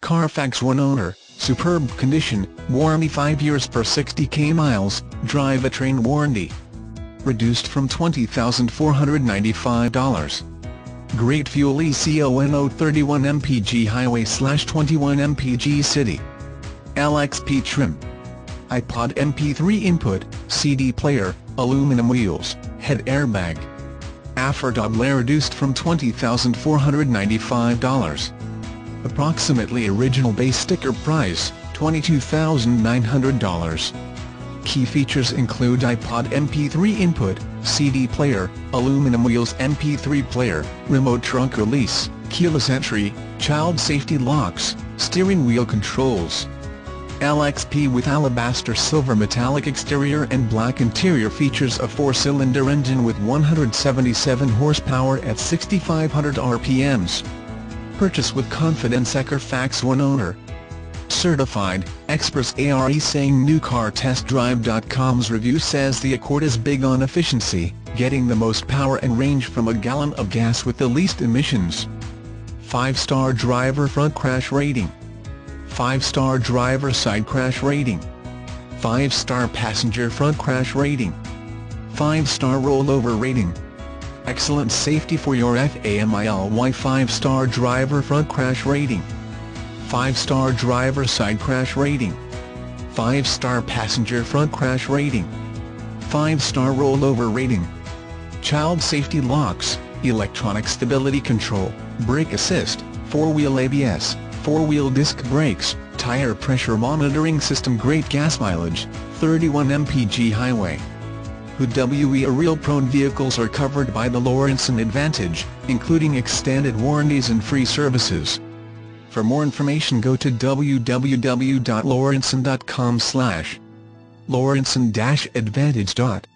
Carfax One owner, superb condition, warranty 5 years per 60k miles, drivetrain warranty. Reduced from $20,495. Great fuel ECONO 31 mpg highway/21 mpg city. LXP trim. iPod MP3 input, CD player, aluminum wheels, head airbag. Affordable reduced from $20,495. Approximately original base sticker price, $22,900. Key features include iPod MP3 input, CD player, aluminum wheels MP3 player, remote trunk release, keyless entry, child safety locks, steering wheel controls. LXP with alabaster silver metallic exterior and black interior features a 4-cylinder engine with 177 horsepower at 6,500 RPMs. Purchase with confidence. Carfax One owner. Certified, experts are saying newcartestdrive.com's review says the Accord is big on efficiency, getting the most power and range from a gallon of gas with the least emissions. 5-star driver front crash rating. 5-star driver side crash rating. 5-star passenger front crash rating. 5-star rollover rating. Excellent safety for your family. 5-star driver front crash rating. 5-star driver side crash rating. 5-star passenger front crash rating. 5-star rollover rating. Child safety locks, electronic stability control, brake assist, 4-wheel ABS, 4-wheel disc brakes, tire pressure monitoring system. Great gas mileage, 31 mpg highway. Real-prone vehicles are covered by the Lawrenson Advantage, including extended warranties and free services. For more information go to www.lawrenson.com/Lawrenson-Advantage.